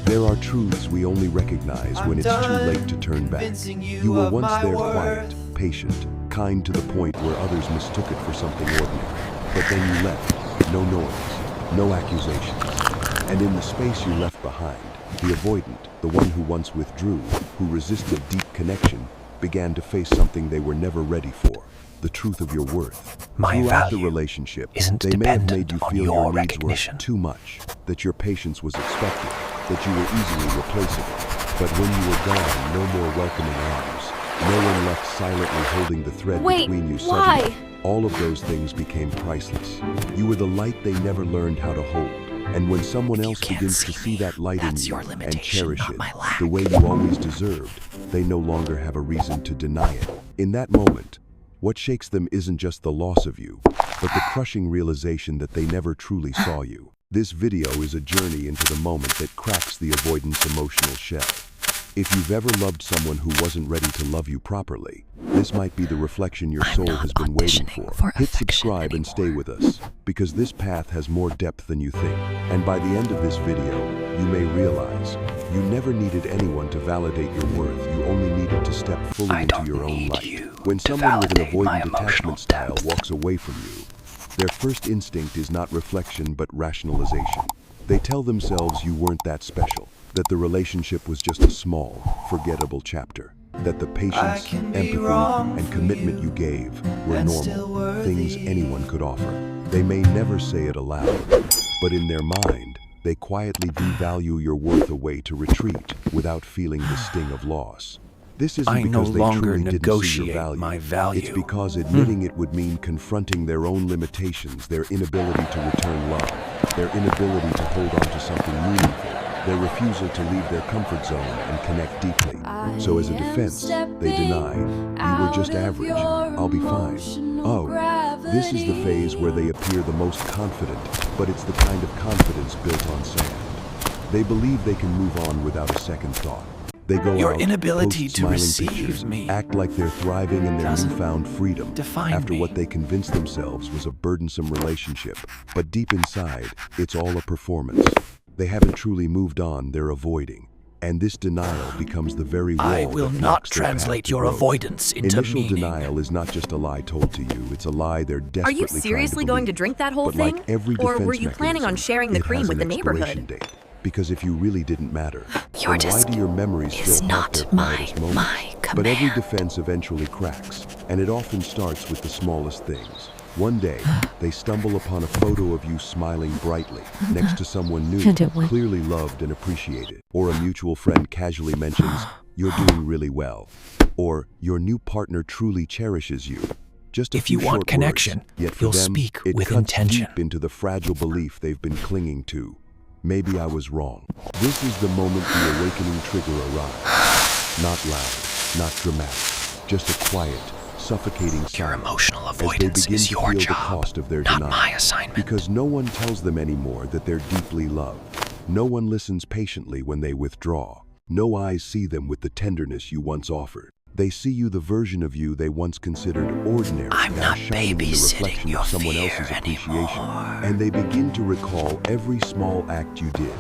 There are truths we only recognize when it's too late to turn back. You were once there, quiet, patient, kind to the point where others mistook it for something ordinary. But then you left. No noise, no accusations. And in the space you left behind, the avoidant, the one who once withdrew, who resisted deep connection, began to face something they were never ready for. The truth of your worth. Throughout the relationship, they may have made you feel your needs were too much, that your patience was expected, that you were easily replaceable. But when you were gone, no more welcoming arms, no one left silently holding the thread between you. Suddenly, all of those things became priceless. You were the light they never learned how to hold. And when someone else begins to see that light in you and cherish it the way you always deserved, they no longer have a reason to deny it. In that moment, what shakes them isn't just the loss of you, but the crushing realization that they never truly saw you. This video is a journey into the moment that cracks the avoidant's emotional shell. If you've ever loved someone who wasn't ready to love you properly, this might be the reflection your soul has been waiting for. Hit subscribe and stay with us, because this path has more depth than you think. And by the end of this video, you may realize you never needed anyone to validate your worth. You only needed to step fully into your own light. When someone with an avoidant attachment style walks away from you, their first instinct is not reflection but rationalization. They tell themselves you weren't that special, that the relationship was just a small, forgettable chapter, that the patience, empathy, and commitment you gave were normal, things anyone could offer. They may never say it aloud, but in their mind, they quietly devalue your worth away to retreat without feeling the sting of loss. This isn't because they truly didn't see your value. It's because admitting it would mean confronting their own limitations, their inability to return love, their inability to hold on to something meaningful, their refusal to leave their comfort zone and connect deeply. So as a defense, they deny, "You were just average, I'll be fine." Oh, this is the phase where they appear the most confident, but it's the kind of confidence built on sand. They believe they can move on without a second thought. They go Your out, inability post to smiling receive pictures, me act like they're thriving in their newfound freedom after me. what they convinced themselves was a burdensome relationship. But deep inside, it's all a performance. They haven't truly moved on, they're avoiding. And this denial becomes the very wall I will that not blocks their path translate to your growth. avoidance into Initial meaning. denial is not just a lie told to you, it's a lie they're Are desperately you seriously going to drink that whole but thing? like every Or were defense you planning on mechanism, sharing the it cream has with an the expiration neighborhood? date. Because if you really didn't matter, Your then why do your memories is still haunt their not proudest moments? my But every command. defense eventually cracks, and it often starts with the smallest things. One day, they stumble upon a photo of you smiling brightly next to someone new, clearly loved and appreciated. Or a mutual friend casually mentions, "You're doing really well." Or, "Your new partner truly cherishes you." Just a If few you want short connection, words, yet for you'll them, speak it with cuts intention. deep into the fragile belief they've been clinging to. Maybe I was wrong. This is the moment the awakening trigger arrives. Not loud, not dramatic, just a quiet, suffocating Your silence emotional as they avoidance begin is to your feel the job, cost of their not denial. my assignment. Because no one tells them anymore that they're deeply loved. No one listens patiently when they withdraw. No eyes see them with the tenderness you once offered. They see you the version of you they once considered ordinary, I'm now not shining in the babysitting reflection your of someone fear else's appreciation. anymore. And they begin to recall every small act you did,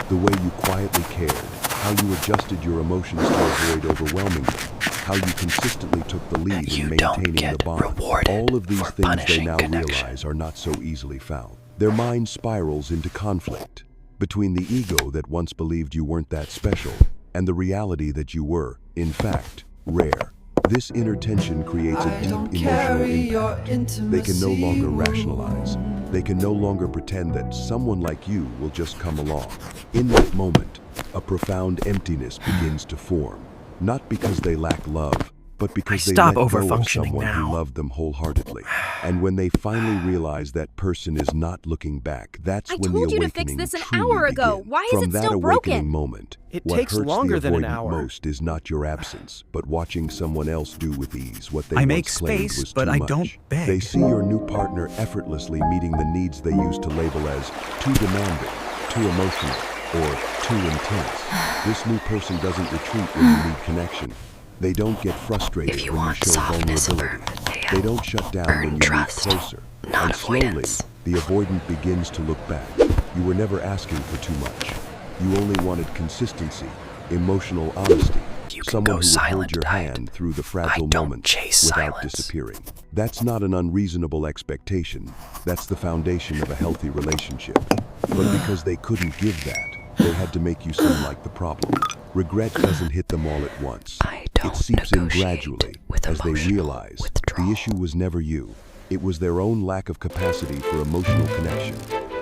the way you quietly cared, how you adjusted your emotions to avoid overwhelming them, how you consistently took the lead in You don't maintaining get the bond. rewarded All of these for things they punishing now connection. realize are not so easily found. Their mind spirals into conflict between the ego that once believed you weren't that special and the reality that you were, in fact, rare. This inner tension creates a deep emotional impact. They can no longer rationalize. They can no longer pretend that someone like you will just come along. In that moment, a profound emptiness begins to form. Not because they lack love, but because they let go of someone who loved them wholeheartedly. And when they finally realize that person is not looking back, that's when the told you to awakening fix this an truly hour ago. begins. Why is From it that still awakening broken? moment, It what takes hurts longer the than an avoidant hour. most is not your absence, but watching someone else do with ease what they I once make claimed space, was but too I much. don't beg. They see your new partner effortlessly meeting the needs they used to label as too demanding, too emotional, or too intense. This new person doesn't retreat when you need connection. They don't get frustrated If you when you want show softness or vulnerability. They don't shut down when you move trust, closer. not And slowly, avoidance. the avoidant begins to look back. You were never asking for too much. You only wanted consistency, emotional honesty, You can someone go who would hold silent your type. hand through the I fragile don't moments chase without silence. disappearing. That's not an unreasonable expectation. That's the foundation of a healthy relationship. But because they couldn't give that, they had to make you seem like the problem. Regret doesn't hit them all at once. I don't It seeps in negotiate gradually with as they emotional realize withdrawal. the issue was never you. It was their own lack of capacity for emotional connection.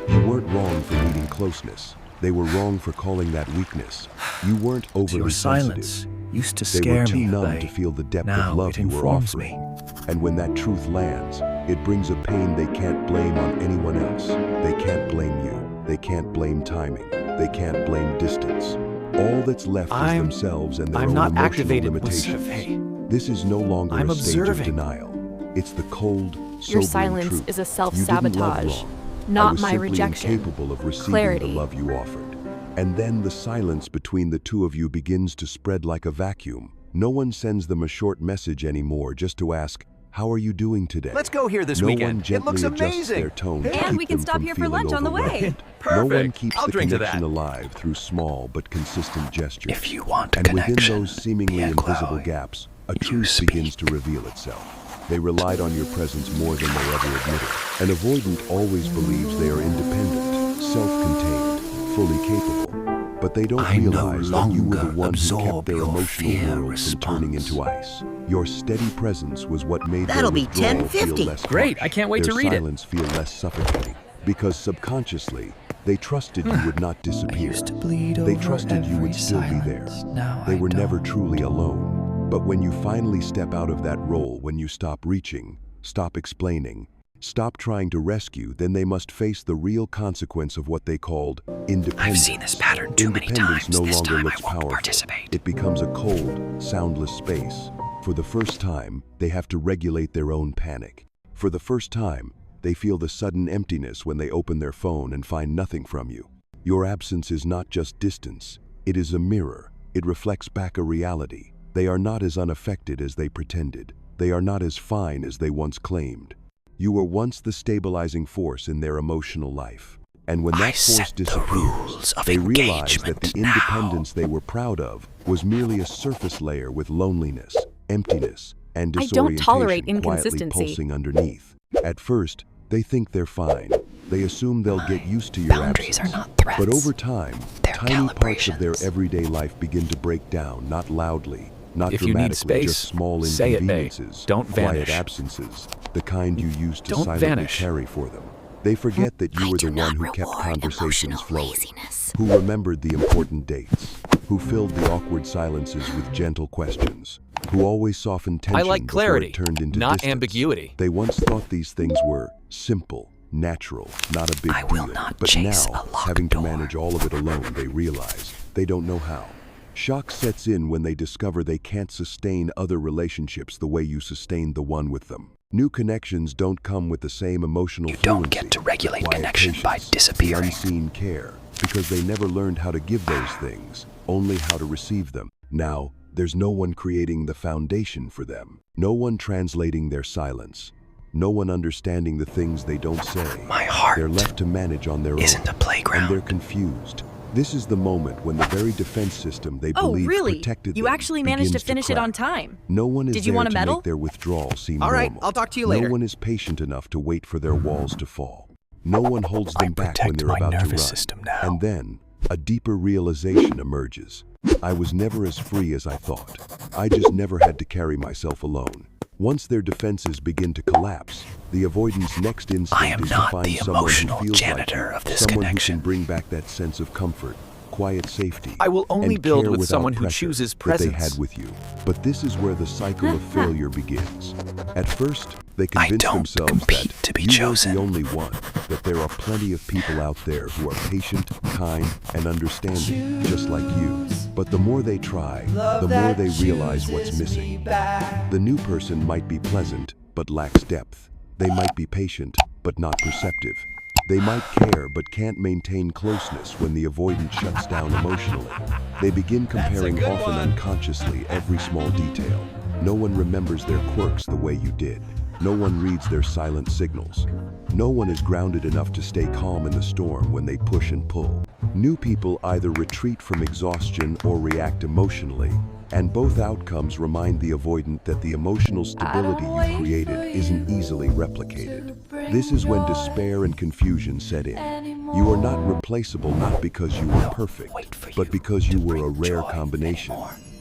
You weren't wrong for needing closeness. They were wrong for calling that weakness. You weren't overly Your sensitive. silence used to They scare were too me numb away. to feel the depth Now of love it you were informs offering. me. And when that truth lands, it brings a pain they can't blame on anyone else. They can't blame you. They can't blame timing. They can't blame distance. All that's left is themselves and their I'm own not emotional activated with limitations. survey. This is no longer I'm a stage of observing. denial. It's the cold, Your sobering silence truth. is a You didn't love self-sabotage, wrong. I not was my simply rejection. incapable of receiving Clarity. the love you offered. And then the silence between the two of you begins to spread like a vacuum. No one sends them a short message anymore just to ask, "How are you doing today?" Let's go here this No weekend. one It gently looks adjusts amazing. their tone to And keep we can them stop from here for feeling lunch on the way. overwhelmed. No one Perfect. keeps I'll the drink to connection that. alive through small but consistent gestures. If you want And within connection, those seemingly be a invisible cloud. gaps, a You truth speak. begins to reveal itself. They relied on your presence more than they ever admitted. An avoidant always believes they are independent, self-contained, fully capable. But they don't I no realize that you were the longer one who kept absorb their your emotional fear world from turning response. into ice. Your steady presence was what made That'll their be withdrawal feel 10.50. less Great, harsh. I can't wait Their to read it. silence feel less suffocating. Because subconsciously, they trusted you would not I disappear. used to bleed They over trusted you every would still be there. silence. Now They I were never don't. truly alone. But when you finally step out of that role, when you stop reaching, stop explaining, stop trying to rescue, then they must face the real consequence of what they called independence. I've seen this pattern too many Independence times. no This longer time I looks won't powerful. participate. It becomes a cold, soundless space. For the first time, they have to regulate their own panic. For the first time, they feel the sudden emptiness when they open their phone and find nothing from you. Your absence is not just distance, it is a mirror. It reflects back a reality. They are not as unaffected as they pretended. They are not as fine as they once claimed. You were once the stabilizing force in their emotional life. And when I that force set the disappears, rules of they realize that engagement the now. independence they were proud of was merely a surface layer with loneliness, emptiness, and I disorientation don't tolerate quietly inconsistency. pulsing underneath. At first, they think they're fine. They assume they'll get used to your Boundaries absence. are not threats. But over time, They're tiny parts of their calibrations. everyday life begin to break down, not loudly, not If you need dramatically, space, just small say it, babe. inconveniences, Don't quiet vanish. absences, the kind you used to Don't silently vanish. carry for them. They forget that you I were do the one not who kept reward conversations emotional flowing, laziness. who remembered the important dates, who filled the awkward silences with gentle questions, who always softened tension I like before clarity, it turned into not distance. ambiguity. They once thought these things were simple, natural, not a big I will deal. not But chase now, a locked having to door. manage all of it alone, they realize they don't know how. Shock sets in when they discover they can't sustain other relationships the way you sustained the one with them. New connections don't come with the same emotional You don't fluency, get to regulate quiet connection by patience, disappearing. the unseen care, because they never learned how to give those things, only how to receive them. Now, there's no one creating the foundation for them, no one translating their silence, no one understanding the things they don't say. My heart They're left to manage on their isn't own, a playground. and they're confused. This is the moment when the very defense system they Oh, believed really? protected You them actually managed to begins finish it on crack. time. No one is Did you there want a to medal? make their withdrawal seem All right, normal. I'll talk to you No later. one is patient enough to wait for their walls to fall. No one holds I them back when protect they're my about to run. nervous system now. And then, a deeper realization emerges. I was never as free as I thought. I just never had to carry myself alone. Once their defenses begin to collapse, the avoidant's next instinct I am is not to find the someone who emotional feels janitor like you, of this someone connection. who can bring back that sense of comfort, quiet safety. I will only and build care with without someone who pressure chooses that they presence. had with you. But this is where the cycle of failure begins. At first, they I convince don't themselves compete that to be you chosen. weren't the only one, that there are plenty of people out there who are patient, kind, and understanding, just like you. But the more they try, the more they realize what's missing. The new person might be pleasant, but lacks depth. They might be patient, but not perceptive. They might care, but can't maintain closeness when the avoidant shuts down emotionally. They begin comparing often unconsciously every small detail. No one remembers their quirks the way you did. No one reads their silent signals. No one is grounded enough to stay calm in the storm when they push and pull. New people either retreat from exhaustion or react emotionally, and both outcomes remind the avoidant that the emotional stability you created isn't easily replicated. This is when despair and confusion set in. You are not replaceable not because you were perfect, but because you were a rare combination.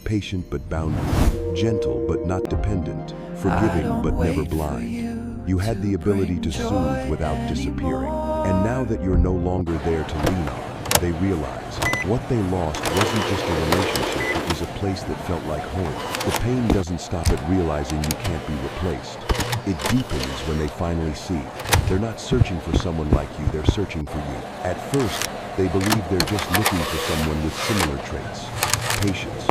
Patient but boundary, gentle but not dependent, forgiving but never blind. You had the ability to soothe without disappearing. And now that you're no longer there to lean on, they realize what they lost wasn't just a relationship, it was a place that felt like home. The pain doesn't stop at realizing you can't be replaced. It deepens when they finally see. They're not searching for someone like you, they're searching for you. At first, they believe they're just looking for someone with similar traits. Patience,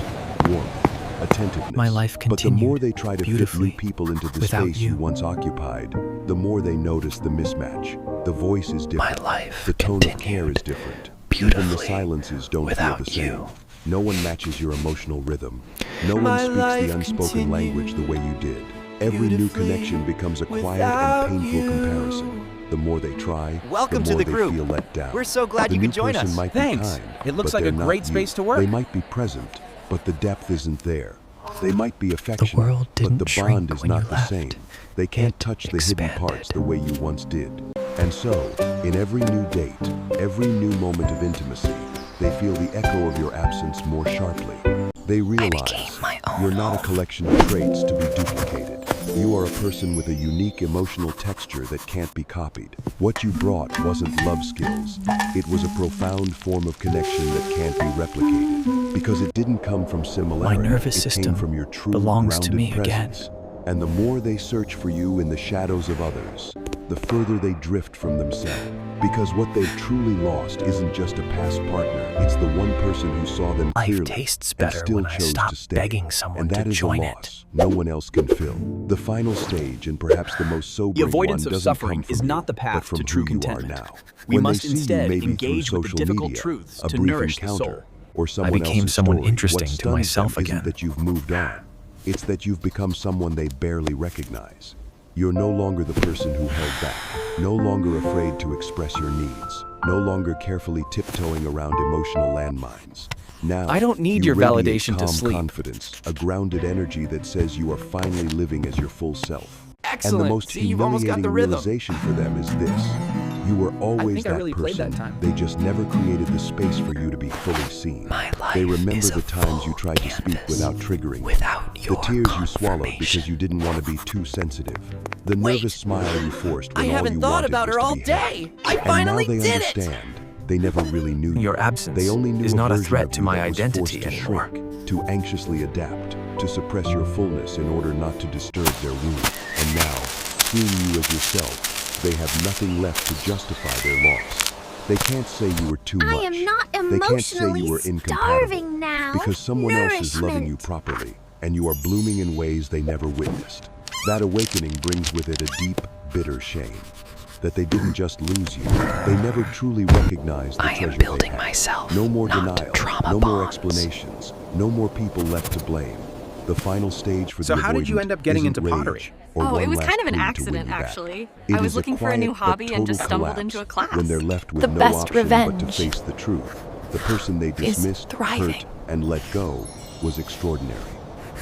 warmth, attentiveness. My life But the more continued they try to fit new beautifully people into the without space you you. once occupied, the more they notice the mismatch. The voice is different. My life The tone of care continued is different. Even the beautifully silences don't feel without the same. you. No one matches your emotional rhythm. No one My speaks life the unspoken language the way you did. Every new beautifully connection becomes a quiet without and painful you. comparison. The more they try, Welcome the to more the they group. feel let down. We're so glad The you new could join person us. might Thanks. be kind, It looks but like a they're great not space you. to work. They might be present, but the depth isn't there. They might be affectionate, world but didn't the shrink bond is when not you the left. same. They can't It touch the hidden expanded. parts the way you once did. And so, in every new date, every new moment of intimacy, they feel the echo of your absence more sharply. They realize became my own you're not a home. collection of traits to be duplicated. You are a person with a unique emotional texture that can't be copied. What you brought wasn't love skills. It was a profound form of connection that can't be replicated. Because it didn't come from similarity. My nervous it system came from your true belongs to grounded me again. presence. And the more they search for you in the shadows of others, the further they drift from themselves. Because what they've truly lost isn't just a past partner, it's the one person who saw them Life clearly tastes and better still when I chose stop to stay. begging someone And that to is join a it. loss no one else can fill. The final stage, and perhaps the most The sobering avoidance one, of doesn't suffering come is from not you, the but path from to true who you are contentment. now. We When must they see you, instead maybe engage through with the social difficult media, truths a to brief nourish the encounter, soul. or someone became else's someone story, interesting what to stuns myself them isn't again. that you've moved on. It's that you've become someone they barely recognize. You're no longer the person who held back, no longer afraid to express your needs, no longer carefully tiptoeing around emotional landmines. Now, I don't need you your radiate validation to calm sleep. confidence, a grounded energy that says you are finally living as your full self. Excellent. And the most See, you've almost got humiliating the rhythm. realization for them is this. You were always think I that really played person. that time. They just never created the space for you to be fully seen. My life They remember is the a times you full tried to speak canvas without triggering. without The your tears you swallowed confirmation. because you didn't want to be too sensitive. The Wait. nervous smile you forced I when all haven't you thought wanted about was her to all be held. day. I And finally now they did it. understand. They never really knew you. Your absence They only knew is a not a version threat of to you my that was identity forced to anymore. shrink, to anxiously adapt, to suppress your fullness in order not to disturb their wound. And now, seeing you as yourself, they have nothing left to justify their loss. They can't say you were too much. I am not They can't say you emotionally were incompatible. starving now. Because someone else is loving you Nourishment. properly, and you are blooming in ways they never witnessed. That awakening brings with it a deep, bitter shame. That they didn't just lose you, they never truly recognized the I am treasure building they had. myself, No more not denial, trauma no more bonds. explanations, no more people left to blame. The final stage for So the how did you avoidant end up getting isn't into pottery? rage or Oh, one it was last kind of an clue to win accident, you back. actually. It I was is looking for a new quiet but hobby and just total stumbled collapse into a class. when they're left with The no best option but to revenge face the truth. The person they is dismissed, thriving. hurt, and let go was extraordinary.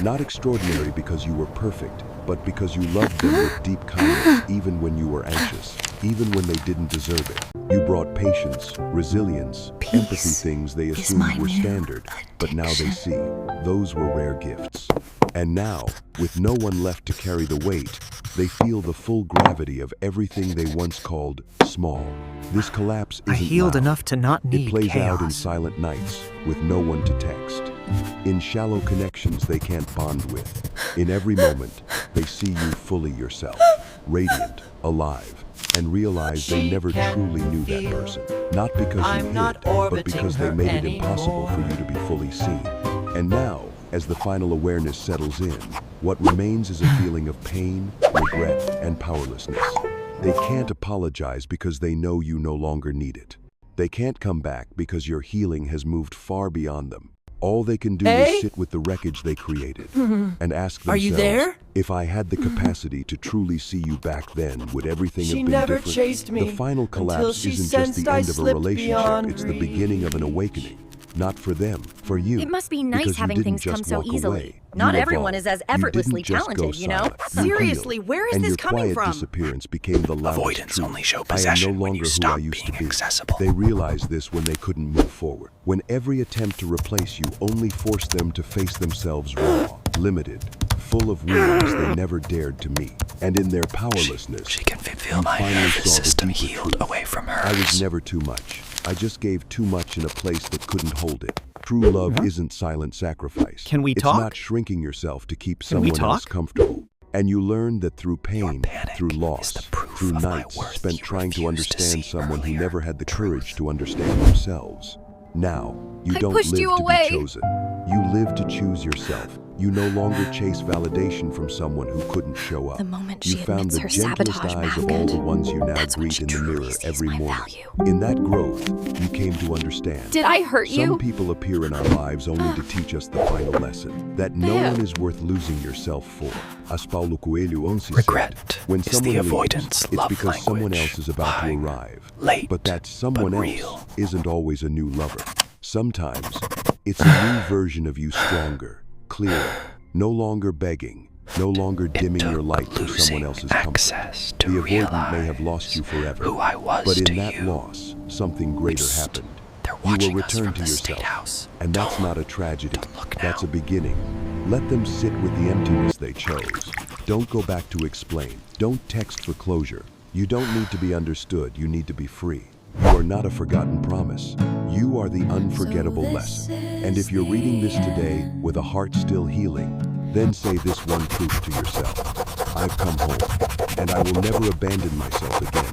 Not extraordinary because you were perfect, but because you loved them with deep kindness even when you were anxious, even when they didn't deserve it. You brought patience, resilience, empathy, Peace things they is assumed my were new standard, but now they addiction. see those were rare gifts. And now, with no one left to carry the weight, they feel the full gravity of everything they once called small. This collapse I isn't healed loud. enough to not It need plays out in chaos. silent nights, with no one to text. In shallow connections they can't bond with. In every moment, they see you fully yourself, radiant, alive, and realize they never truly knew that person. Not because I'm you not hid, but orbiting because they her made it impossible for anymore. you to be fully seen. And now, as the final awareness settles in, what remains is a feeling of pain, regret, and powerlessness. They can't apologize because they know you no longer need it. They can't come back because your healing has moved far beyond them. All they can do is sit with the wreckage they created and ask themselves, Are you there? if I had the capacity to truly see you back then, would everything She have been never different? chased me The final until collapse she isn't just sensed the I end of a slipped relationship, beyond it's the reach. beginning of an awakening. Not for them, for you. It must be nice because you having didn't things come just so walk easily. away. Not You everyone evolved. is as You effortlessly didn't just go talented, you know? silent. You Seriously, healed. where is And this your coming quiet from? disappearance became the loudest Avoidance truth. only show I am possession no when longer you who stop I used to being be. accessible. They realized this when they couldn't move forward. When every attempt to replace you only forced them to face themselves raw, limited, full of wounds they never dared to meet. And in their powerlessness, She can feel you my finally nervous saw the system deeper healed truth. away from I was hers. never too much. I just gave too much in a place that couldn't hold it. True love isn't silent sacrifice. Can we it's talk? not shrinking yourself to keep Can we someone else talk? comfortable. And you learn that through pain, panic through is loss, the proof through of my nights worth spent you trying to refused to understand see someone who earlier. never had the courage to understand themselves. Now, you I don't pushed live you to away. be chosen. You live to choose yourself. You no longer chase validation from someone who couldn't show up. The moment You she found admits the her gentlest sabotage eyes of all the ones you now that's when greet she in the truly mirror sees every my morning. value. In that growth, you came to understand. Did I hurt Some you? people appear in our lives only to teach us the final lesson, that no There. one is worth losing yourself for. As Paulo Coelho once Regret said, when is someone the leaves, avoidance it's love because someone language. else is about to Lying, arrive. late, But that someone but else real. isn't always a new lover. Sometimes, it's a new version of you, stronger, clearer, no longer begging, no longer dimming your light for someone else's comfort. access to The avoidant may have lost you realize forever, who I was but in to that you. loss, something greater Psst. happened. They're You will watching us return from to the yourself, State House. and that's Don't not a tragedy. look That's now. a beginning. Let them sit with the emptiness they chose. Don't go back to explain. Don't text for closure. You don't need to be understood. You need to be free. You are not a forgotten promise. You are the unforgettable lesson. And if you're reading this today with a heart still healing, then say this one truth to yourself. I've come home, and I will never abandon myself again.